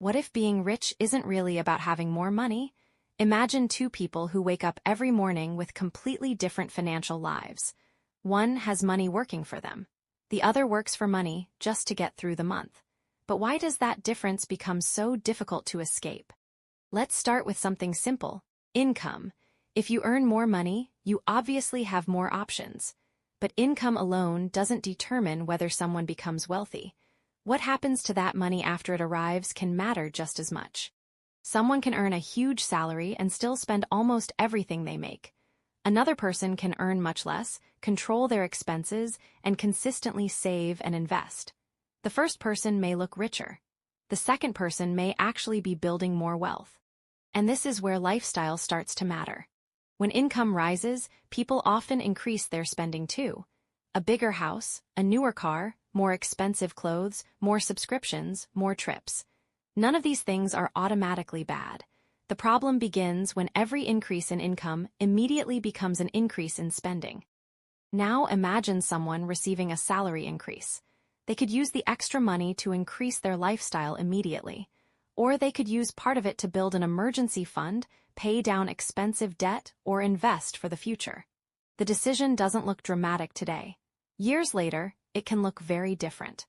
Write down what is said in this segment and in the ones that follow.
What if being rich isn't really about having more money? Imagine two people who wake up every morning with completely different financial lives. One has money working for them. The other works for money just to get through the month. But why does that difference become so difficult to escape? Let's start with something simple: income. If you earn more money, you obviously have more options. But income alone doesn't determine whether someone becomes wealthy. What happens to that money after it arrives can matter just as much. Someone can earn a huge salary and still spend almost everything they make. Another person can earn much less, control their expenses, and consistently save and invest. The first person may look richer. The second person may actually be building more wealth. And this is where lifestyle starts to matter. When income rises, people often increase their spending too. A bigger house, a newer car, more expensive clothes, more subscriptions, more trips. None of these things are automatically bad. The problem begins when every increase in income immediately becomes an increase in spending. Now imagine someone receiving a salary increase. They could use the extra money to increase their lifestyle immediately. Or they could use part of it to build an emergency fund, pay down expensive debt, or invest for the future. The decision doesn't look dramatic today. Years later, it can look very different.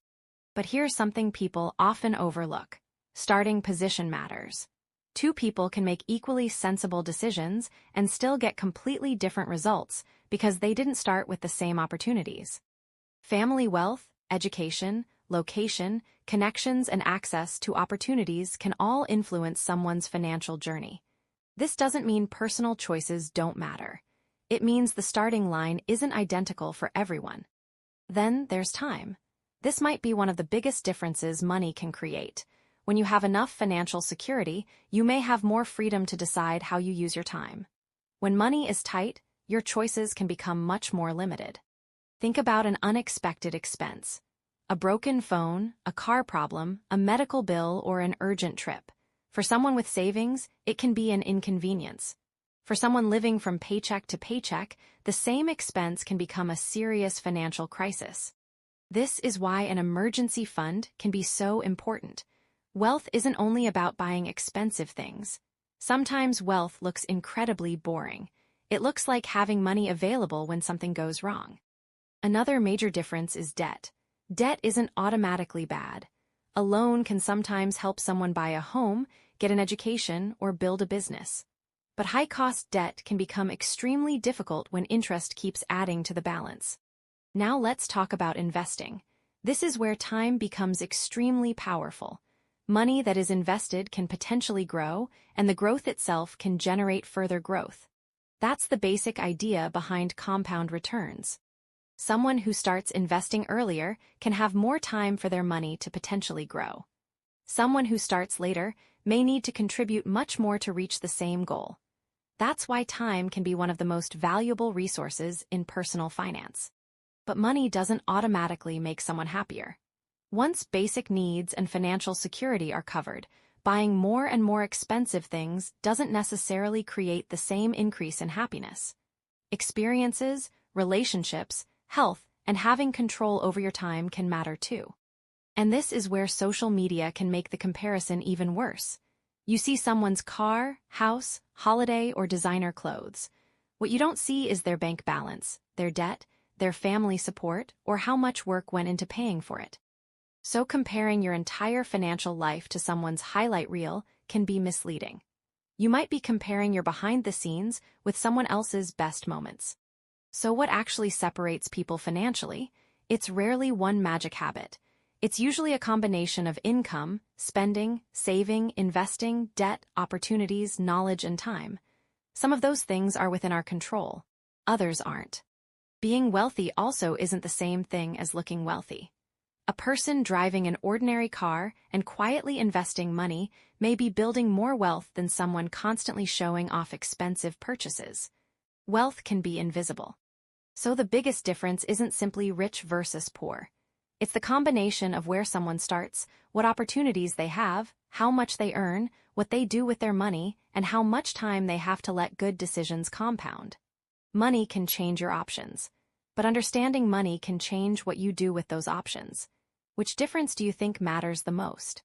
But here's something people often overlook. Starting position matters. Two people can make equally sensible decisions and still get completely different results because they didn't start with the same opportunities. Family wealth, education, location, connections, and access to opportunities can all influence someone's financial journey. This doesn't mean personal choices don't matter. It means the starting line isn't identical for everyone. Then there's time. This might be one of the biggest differences money can create. When you have enough financial security, you may have more freedom to decide how you use your time. When money is tight, your choices can become much more limited. Think about an unexpected expense. A broken phone, a car problem, a medical bill, or an urgent trip. For someone with savings, it can be an inconvenience. For someone living from paycheck to paycheck, the same expense can become a serious financial crisis. This is why an emergency fund can be so important. Wealth isn't only about buying expensive things. Sometimes wealth looks incredibly boring. It looks like having money available when something goes wrong. Another major difference is debt. Debt isn't automatically bad. A loan can sometimes help someone buy a home, get an education, or build a business. But high-cost debt can become extremely difficult when interest keeps adding to the balance. Now let's talk about investing. This is where time becomes extremely powerful. Money that is invested can potentially grow, and the growth itself can generate further growth. That's the basic idea behind compound returns. Someone who starts investing earlier can have more time for their money to potentially grow. Someone who starts later may need to contribute much more to reach the same goal. That's why time can be one of the most valuable resources in personal finance. But money doesn't automatically make someone happier. Once basic needs and financial security are covered, buying more and more expensive things doesn't necessarily create the same increase in happiness. Experiences, relationships, health, and having control over your time can matter too. And this is where social media can make the comparison even worse. You see someone's car, house, holiday, or designer clothes. What you don't see is their bank balance, their debt, their family support, or how much work went into paying for it. So comparing your entire financial life to someone's highlight reel can be misleading. You might be comparing your behind the scenes with someone else's best moments. So what actually separates people financially? It's rarely one magic habit. It's usually a combination of income, spending, saving, investing, debt, opportunities, knowledge, and time. Some of those things are within our control. Others aren't. Being wealthy also isn't the same thing as looking wealthy. A person driving an ordinary car and quietly investing money may be building more wealth than someone constantly showing off expensive purchases. Wealth can be invisible. So the biggest difference isn't simply rich versus poor. It's the combination of where someone starts, what opportunities they have, how much they earn, what they do with their money, and how much time they have to let good decisions compound. Money can change your options, but understanding money can change what you do with those options. Which difference do you think matters the most?